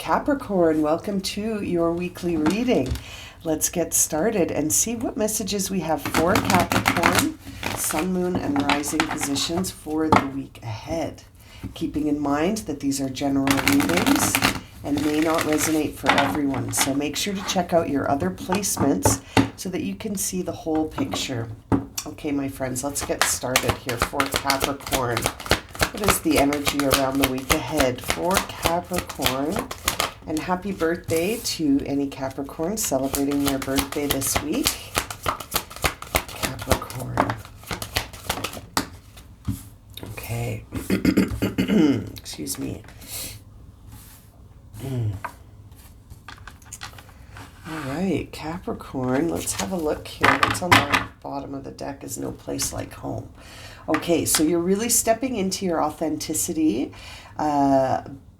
Capricorn, welcome to your weekly reading. Let's get started and see what messages we have for Capricorn, Sun, Moon, and Rising positions for the week ahead. Keeping in mind that these are general readings and may not resonate for everyone, so make sure to check out your other placements so that you can see the whole picture. Okay, my friends, let's get started here for Capricorn. What is the energy around the week ahead for Capricorn? And happy birthday to any Capricorns celebrating their birthday this week. Capricorn. Okay. Excuse me. All right, Capricorn, let's have a look here. What's on the bottom of the deck is no place like home. Okay, so you're really stepping into your authenticity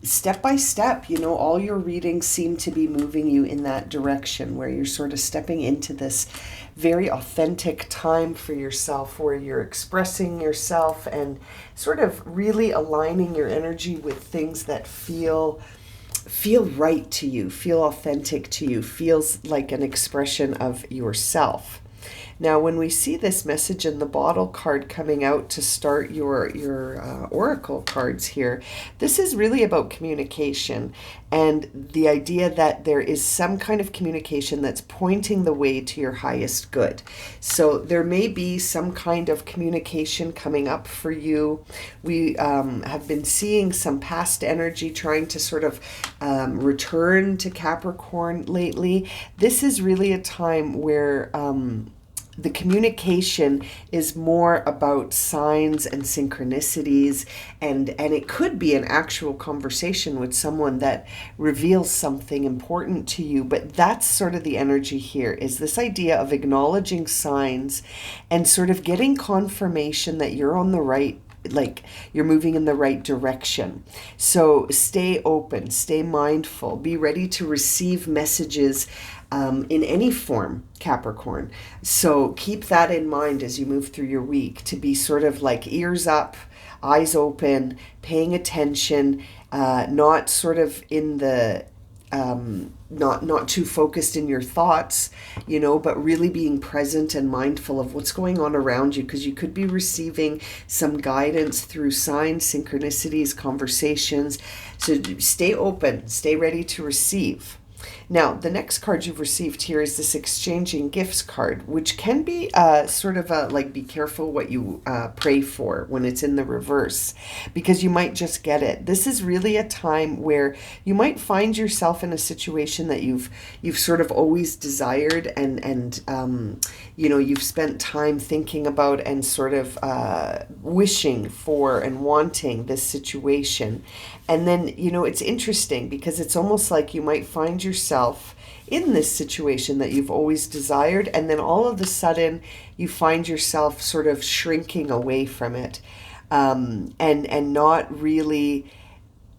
step by step. You know, all your readings seem to be moving you in that direction where you're sort of stepping into this very authentic time for yourself where you're expressing yourself and sort of really aligning your energy with things that feel right to you, feel authentic to you, feels like an expression of yourself. Now, when we see this message in the bottle card coming out to start your oracle cards here, this is really about communication and the idea that there is some kind of communication that's pointing the way to your highest good. So there may be some kind of communication coming up for you. We have been seeing some past energy trying to sort of return to Capricorn lately. This is really a time where the communication is more about signs and synchronicities, and it could be an actual conversation with someone that reveals something important to you. But that's sort of the energy here, is this idea of acknowledging signs and sort of getting confirmation that you're on the right, like you're moving in the right direction. So stay open, stay mindful, be ready to receive messages in any form, Capricorn. So keep that in mind as you move through your week, to be sort of like ears up, eyes open, paying attention, not sort of in the not too focused in your thoughts, you know, but really being present and mindful of what's going on around you, because you could be receiving some guidance through signs, synchronicities, conversations. So stay open, stay ready to receive. Now, the next card you've received here is this exchanging gifts card, which can be sort of a, like, be careful what you pray for when it's in the reverse, because you might just get it. This is really a time where you might find yourself in a situation that you've sort of always desired and you know, you've spent time thinking about and sort of wishing for and wanting this situation. And then, you know, it's interesting because it's almost like you might find yourself in this situation that you've always desired, and then all of a sudden you find yourself sort of shrinking away from it, and not really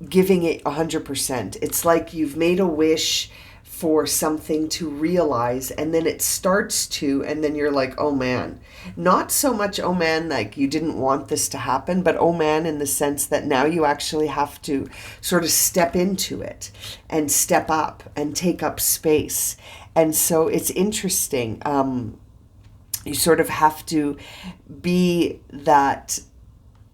giving it 100%. It's like you've made a wish for something to realize, and then it starts to, and then you're like, oh man. Not so much, oh man, like you didn't want this to happen, but oh man in the sense that now you actually have to sort of step into it and step up and take up space. And so it's interesting. You sort of have to be that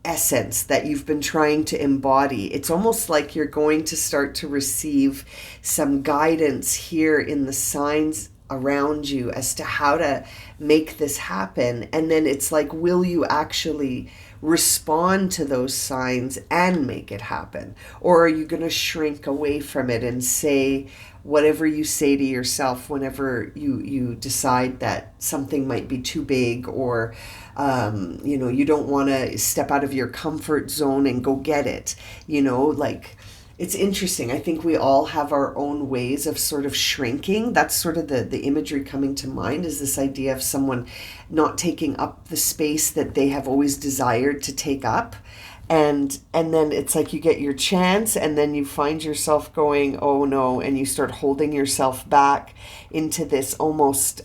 essence that you've been trying to embody. It's almost like you're going to start to receive some guidance here in the signs around you as to how to make this happen. And then it's like, will you actually respond to those signs and make it happen? Or are you going to shrink away from it and say whatever you say to yourself whenever you decide that something might be too big, or you know, you don't want to step out of your comfort zone and go get it, you know, like, it's interesting. I think we all have our own ways of sort of shrinking. That's sort of the imagery coming to mind, is this idea of someone not taking up the space that they have always desired to take up. And then it's like you get your chance, and then you find yourself going, oh no, and you start holding yourself back into this almost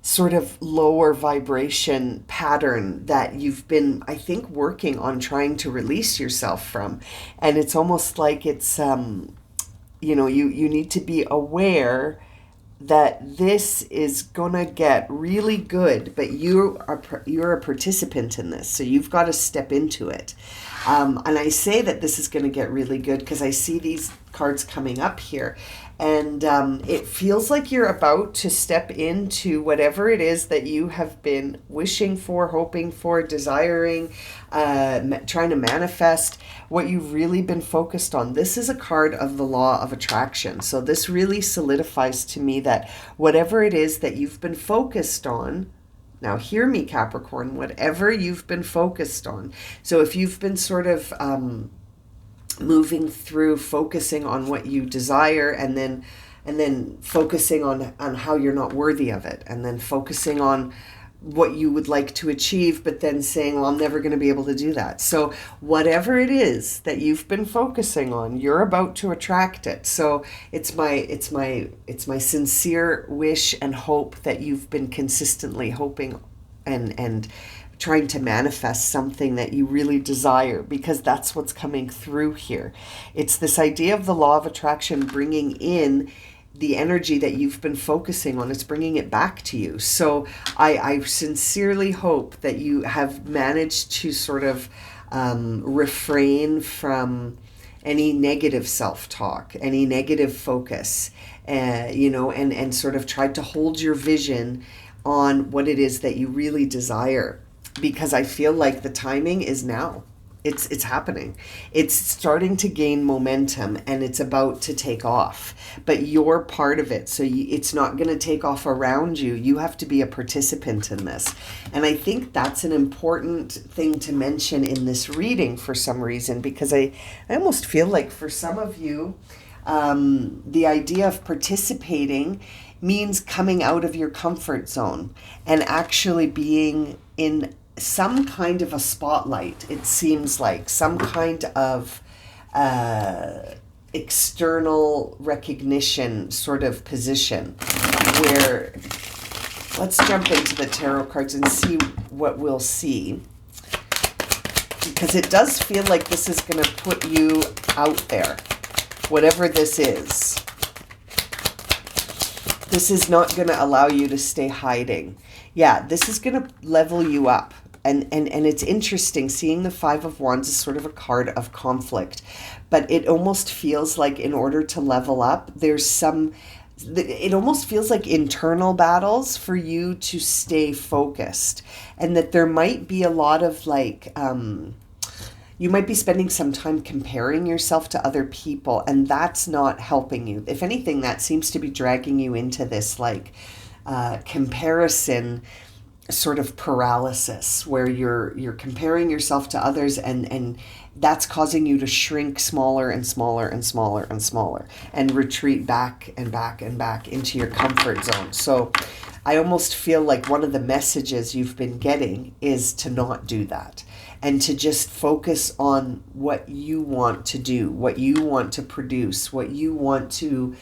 sort of lower vibration pattern that you've been, I think, working on trying to release yourself from. And it's almost like it's you need to be aware that this is gonna get really good, but you're a participant in this, so you've got to step into it. And I say that this is going to get really good because I see these cards coming up here, and it feels like you're about to step into whatever it is that you have been wishing for, hoping for, desiring, trying to manifest, what you've really been focused on. This is a card of the law of attraction. So this really solidifies to me that whatever it is that you've been focused on, now hear me, Capricorn, whatever you've been focused on. So if you've been sort of moving through focusing on what you desire, and then focusing on how you're not worthy of it, and then focusing on what you would like to achieve, but then saying, well, I'm never going to be able to do that. So whatever it is that you've been focusing on, you're about to attract it. So it's my sincere wish and hope that you've been consistently hoping and trying to manifest something that you really desire, because that's what's coming through here. It's this idea of the law of attraction bringing in the energy that you've been focusing on. It's bringing it back to you. So I sincerely hope that you have managed to sort of refrain from any negative self-talk, any negative focus, and sort of tried to hold your vision on what it is that you really desire. Because I feel like the timing is now. It's happening. It's starting to gain momentum, and it's about to take off. But you're part of it, so it's not going to take off around you. You have to be a participant in this. And I think that's an important thing to mention in this reading for some reason, because I almost feel like for some of you, the idea of participating means coming out of your comfort zone and actually being in some kind of a spotlight. It seems like some kind of external recognition sort of position, where let's jump into the tarot cards and see what we'll see, because it does feel like this is going to put you out there, whatever this is. This is not going to allow you to stay hiding. Yeah, this is going to level you up. And it's interesting, seeing the Five of Wands is sort of a card of conflict, but it almost feels like in order to level up, it almost feels like internal battles for you to stay focused, and that there might be a lot of you might be spending some time comparing yourself to other people, and that's not helping you. If anything, that seems to be dragging you into this comparison sort of paralysis, where you're comparing yourself to others, and that's causing you to shrink smaller and smaller and smaller and smaller, and retreat back and back and back into your comfort zone. So I almost feel like one of the messages you've been getting is to not do that, and to just focus on what you want to do, what you want to produce, what you want to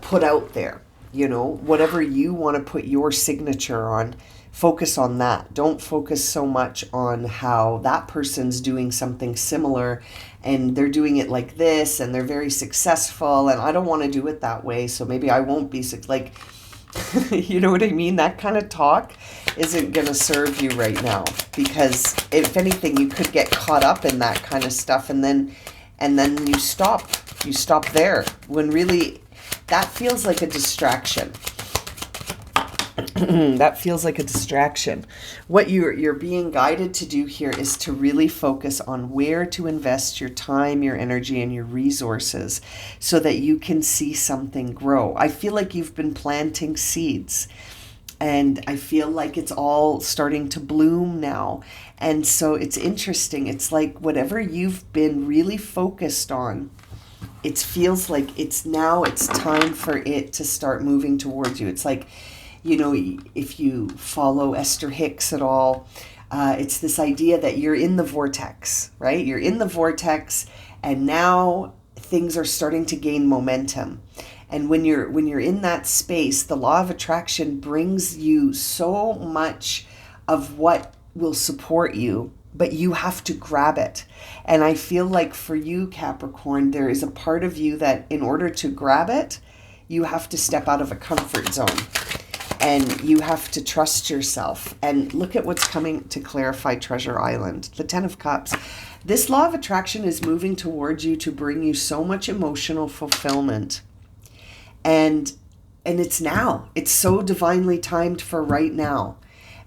put out there. Whatever you want to put your signature on, focus on that. Don't focus so much on how that person's doing something similar and they're doing it like this and they're very successful, and I don't want to do it that way, so maybe I won't be you know what I mean? That kind of talk isn't going to serve you right now, because if anything, you could get caught up in that kind of stuff, and then you stop there, when really that feels like a distraction. That feels like a distraction. What you're being guided to do here is to really focus on where to invest your time, your energy, and your resources, so that you can see something grow. I feel like you've been planting seeds, and I feel like it's all starting to bloom now. And so it's interesting. It's like whatever you've been really focused on, it feels like it's time for it to start moving towards you. It's like, if you follow Esther Hicks at all, it's this idea that you're in the vortex, right? You're in the vortex, and now things are starting to gain momentum. And when you're in that space, the law of attraction brings you so much of what will support you, but you have to grab it. And I feel like for you, Capricorn, there is a part of you that in order to grab it, you have to step out of a comfort zone and you have to trust yourself. And look at what's coming to clarify Treasure Island, the 10 of Cups. This law of attraction is moving towards you to bring you so much emotional fulfillment. And it's now. It's so divinely timed for right now.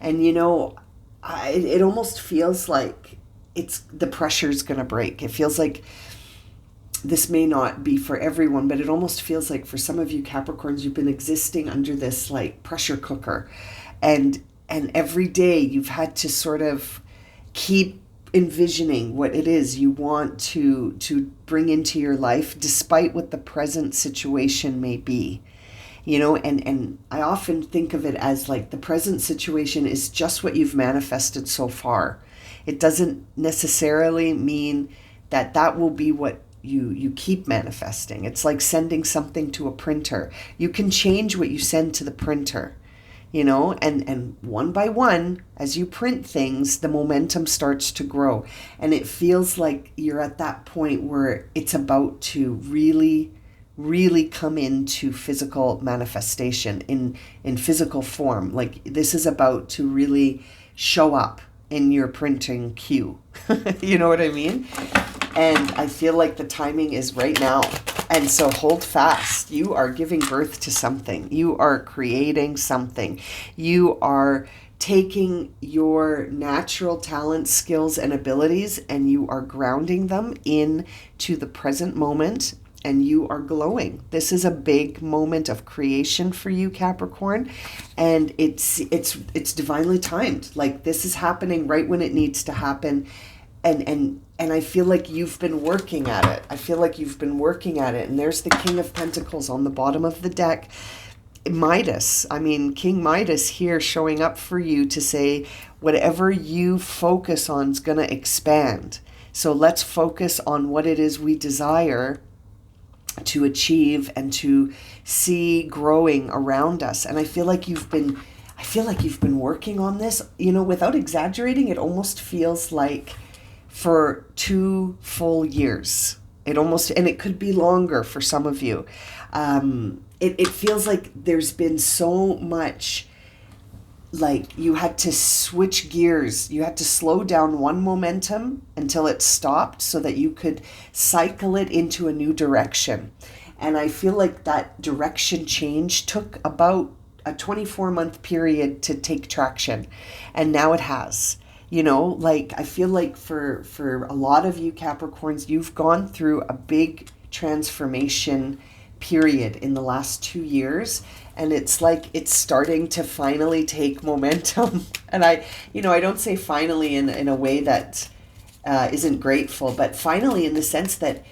And you know, it almost feels like the pressure's going to break. It feels like this may not be for everyone, but it almost feels like for some of you Capricorns, you've been existing under this like pressure cooker. And every day you've had to sort of keep envisioning what it is you want to bring into your life, despite what the present situation may be. You know, and I often think of it as like the present situation is just what you've manifested so far. It doesn't necessarily mean that that will be what you keep manifesting. It's like sending something to a printer. You can change what you send to the printer, you know, and one by one, as you print things, the momentum starts to grow. And it feels like you're at that point where it's about to really come into physical manifestation in physical form. Like this is about to really show up in your printing queue. You know what I mean? And I feel like the timing is right now. And so hold fast. You are giving birth to something. You are creating something. You are taking your natural talents, skills, and abilities, and you are grounding them into the present moment, and you are glowing. This is a big moment of creation for you, Capricorn, and it's divinely timed. Like this is happening right when it needs to happen. And I feel like you've been working at it. And there's the King of Pentacles on the bottom of the deck. Midas, King Midas here showing up for you to say, whatever you focus on is going to expand. So let's focus on what it is we desire to achieve and to see growing around us. And I feel like you've been working on this, you know, without exaggerating. It almost feels like for 2 full years. And it could be longer for some of you. It feels like there's been so much, like you had to switch gears. You had to slow down one momentum until it stopped so that you could cycle it into a new direction. And I feel like that direction change took about a 24-month period to take traction. And now it has. You know, like I feel like for a lot of you Capricorns, you've gone through a big transformation period in the last 2 years, and it's like it's starting to finally take momentum. And I don't say finally in a way that isn't grateful, but finally in the sense that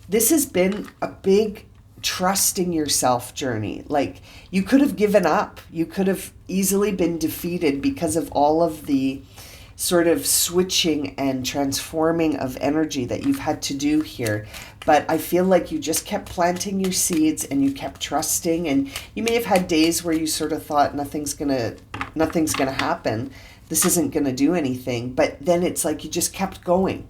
this has been a big trusting yourself journey. Like you could have given up. You could have easily been defeated because of all of the sort of switching and transforming of energy that you've had to do here. But I feel like you just kept planting your seeds and you kept trusting, and you may have had days where you sort of thought nothing's gonna happen. This isn't gonna do anything. But then it's like you just kept going.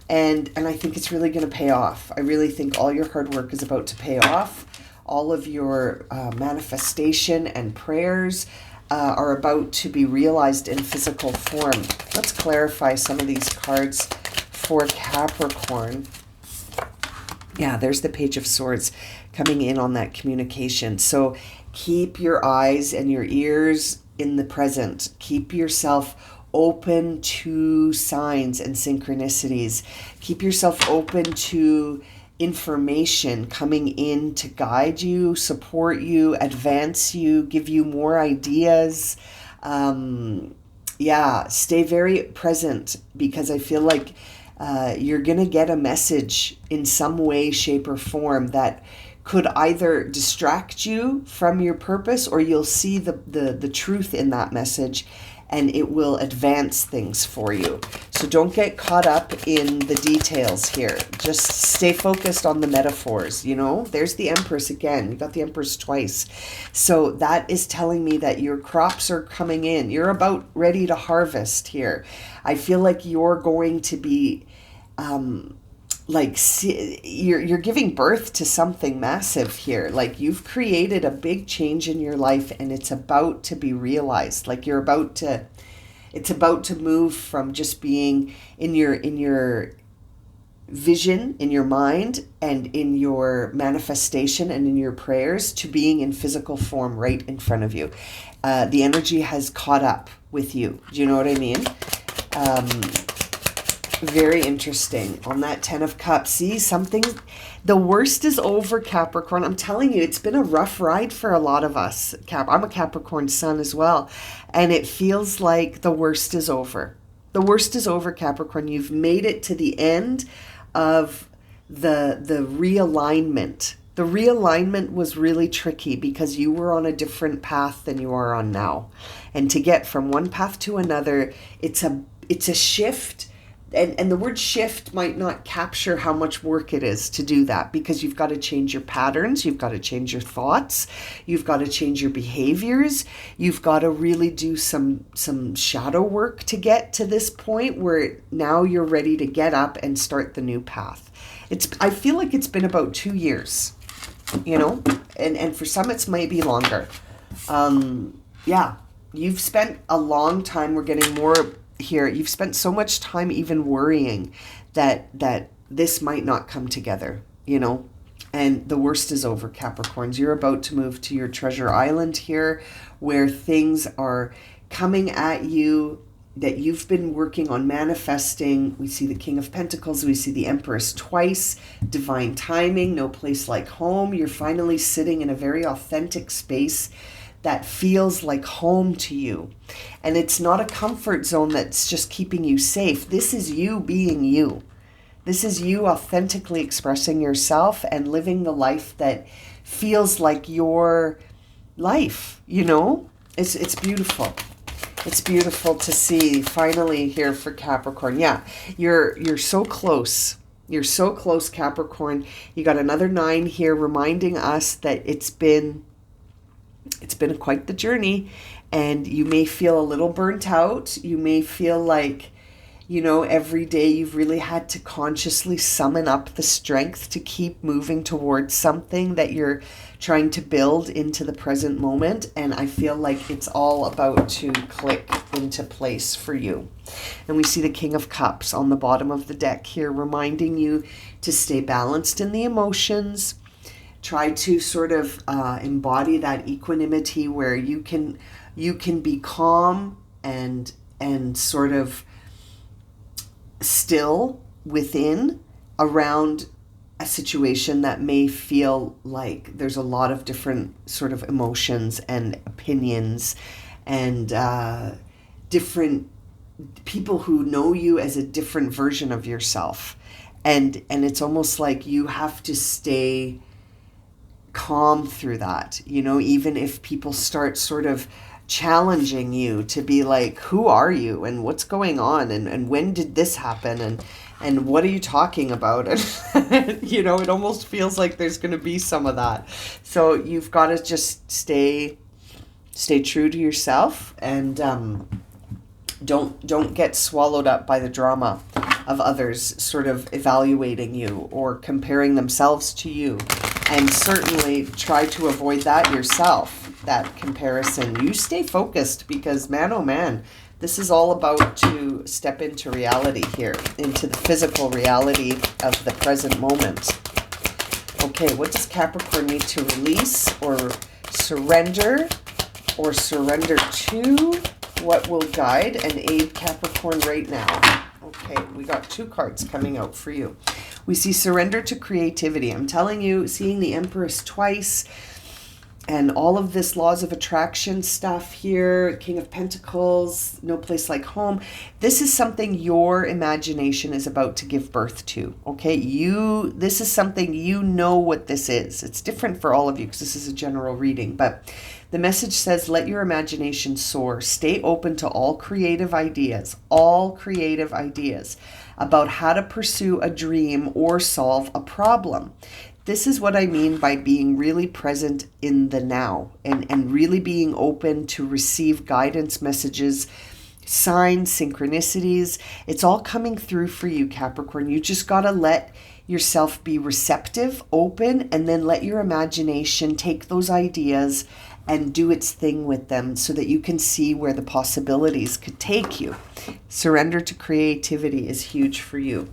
And I think it's really gonna pay off. I really think all your hard work is about to pay off. All of your manifestation and prayers are about to be realized in physical form. Let's clarify some of these cards for Capricorn. Yeah, there's the Page of Swords coming in on that communication. So keep your eyes and your ears in the present. Keep yourself open to signs and synchronicities. Keep yourself open to information coming in to guide you, support you, advance you, give you more ideas. Stay very present, because I feel like you're going to get a message in some way, shape, or form that could either distract you from your purpose, or you'll see the truth in that message and it will advance things for you. So don't get caught up in the details here. Just stay focused on the metaphors, you know? There's the Empress again. You got the Empress twice. So that is telling me that your crops are coming in. You're about ready to harvest here. I feel like you're going to be you're giving birth to something massive here. Like you've created a big change in your life and it's about to be realized. Like it's about to move from just being in your vision, in your mind, and in your manifestation and in your prayers to being in physical form right in front of you. The energy has caught up with you. Do you know what I mean? Very interesting. On that 10 of Cups, see, the worst is over, Capricorn. I'm telling you, it's been a rough ride for a lot of us. I'm a Capricorn sun as well. And it feels like the worst is over. The worst is over, Capricorn. You've made it to the end of the realignment. The realignment was really tricky because you were on a different path than you are on now. And to get from one path to another, it's a shift. And the word shift might not capture how much work it is to do that, because you've got to change your patterns, you've got to change your thoughts, you've got to change your behaviors, you've got to really do some shadow work to get to this point where now you're ready to get up and start the new path. I feel like it's been about 2 years, you know, and for some it's maybe longer. Yeah, you've spent a long time. We're getting more here. You've spent so much time even worrying that this might not come together, you know, and the worst is over, Capricorns. You're about to move to your treasure island here, where things are coming at you that you've been working on manifesting. We see the King of Pentacles, we see the Empress twice, divine timing, no place like home. You're finally sitting in a very authentic space that feels like home to you. And it's not a comfort zone that's just keeping you safe. This is you being you. This is you authentically expressing yourself and living the life that feels like your life, you know? It's beautiful. It's beautiful to see finally here for Capricorn. Yeah, you're so close. You're so close, Capricorn. You got another 9 here reminding us that it's been quite the journey, and you may feel a little burnt out. You may feel like, you know, every day you've really had to consciously summon up the strength to keep moving towards something that you're trying to build into the present moment. And I feel like it's all about to click into place for you. And we see the King of Cups on the bottom of the deck here, reminding you to stay balanced in the emotions. Try to sort of embody that equanimity where you can be calm and sort of still within around a situation that may feel like there's a lot of different sort of emotions and opinions and different people who know you as a different version of yourself. And it's almost like you have to stay calm through that, you know, even if people start sort of challenging you to be like, who are you and what's going on and when did this happen and what are you talking about? And you know, it almost feels like there's going to be some of that. So you've got to just stay true to yourself and don't get swallowed up by the drama of others sort of evaluating you or comparing themselves to you. And certainly try to avoid that yourself, that comparison. You stay focused because, man, oh man, this is all about to step into reality here, into the physical reality of the present moment. Okay, what does Capricorn need to release or surrender to? What will guide and aid Capricorn right now? Okay, we got 2 cards coming out for you. We see surrender to creativity. I'm telling you, seeing the Empress twice, And all of this laws of attraction stuff here, King of Pentacles, no place like home. This is something your imagination is about to give birth to. Okay, this is something, you know what this is. It's different for all of you because this is a general reading, but the message says, let your imagination soar. Stay open to all creative ideas about how to pursue a dream or solve a problem. This is what I mean by being really present in the now, and really being open to receive guidance messages, signs, synchronicities. It's all coming through for you, Capricorn. You just got to let yourself be receptive, open, and then let your imagination take those ideas and do its thing with them so that you can see where the possibilities could take you. Surrender to creativity is huge for you.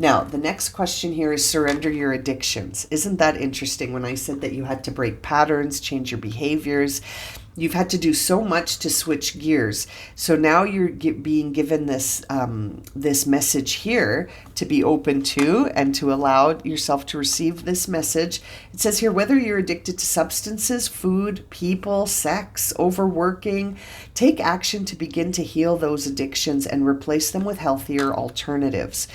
Now, the next question here is surrender your addictions. Isn't that interesting? When I said that you had to break patterns, change your behaviors, you've had to do so much to switch gears. So now you're being given this this message here to be open to and to allow yourself to receive this message. It says here, whether you're addicted to substances, food, people, sex, overworking, take action to begin to heal those addictions and replace them with healthier alternatives.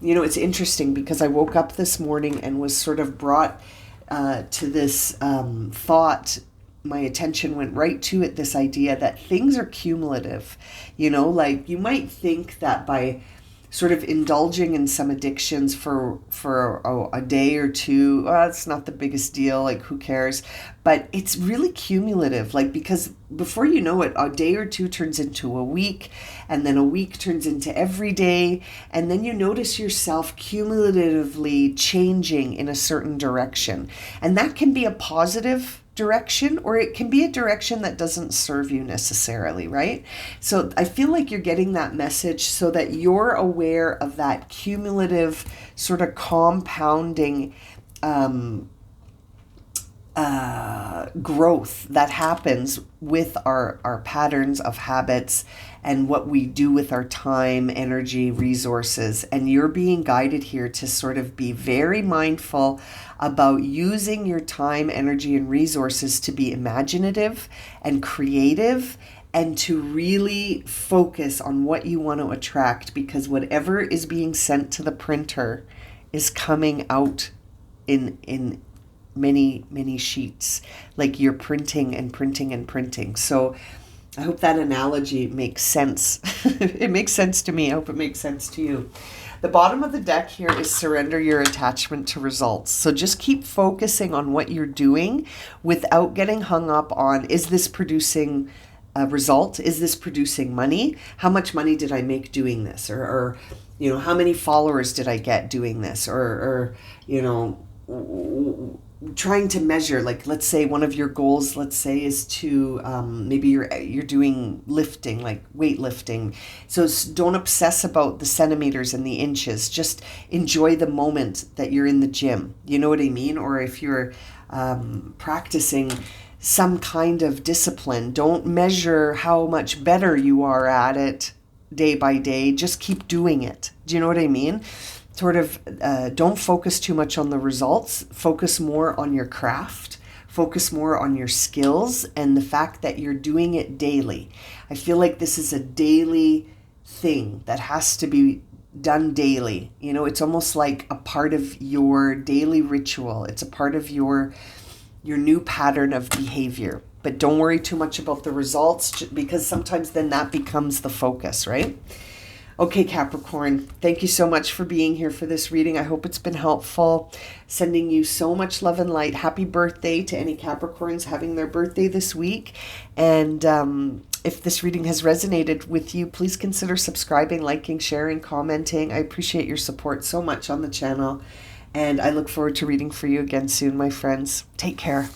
You know, it's interesting because I woke up this morning and was sort of brought to this thought. My attention went right to it, this idea that things are cumulative. You know, like you might think that by sort of indulging in some addictions for a day or two, it's not the biggest deal, like who cares? But it's really cumulative, like, because before you know it, a day or two turns into a week, and then a week turns into every day, and then you notice yourself cumulatively changing in a certain direction. And that can be a positive direction, or it can be a direction that doesn't serve you necessarily, right? So I feel like you're getting that message so that you're aware of that cumulative sort of compounding growth that happens with our patterns of habits and what we do with our time, energy, resources. And you're being guided here to sort of be very mindful about using your time, energy, and resources to be imaginative and creative, and to really focus on what you want to attract, because whatever is being sent to the printer is coming out in many sheets. Like you're printing and printing and printing. So I hope that analogy makes sense. It makes sense to me. I hope it makes sense to you. The bottom of the deck here is surrender your attachment to results. So just keep focusing on what you're doing without getting hung up on, is this producing a result? Is this producing money? How much money did I make doing this? Or you know, how many followers did I get doing this? Or you know, trying to measure, like, let's say one of your goals, let's say, is to maybe you're doing lifting, like weightlifting. So don't obsess about the centimeters and the inches. Just enjoy the moment that you're in the gym. You know what I mean? Or if you're practicing some kind of discipline, don't measure how much better you are at it day by day. Just keep doing it. Do you know what I mean? Sort of don't focus too much on the results. Focus more on your craft. Focus more on your skills and the fact that you're doing it daily. I feel like this is a daily thing that has to be done daily. You know, it's almost like a part of your daily ritual. It's a part of your new pattern of behavior. But don't worry too much about the results, because sometimes then that becomes the focus, right? Okay, Capricorn, thank you so much for being here for this reading. I hope it's been helpful. Sending you so much love and light. Happy birthday to any Capricorns having their birthday this week. And if this reading has resonated with you, please consider subscribing, liking, sharing, commenting. I appreciate your support so much on the channel. And I look forward to reading for you again soon, my friends. Take care.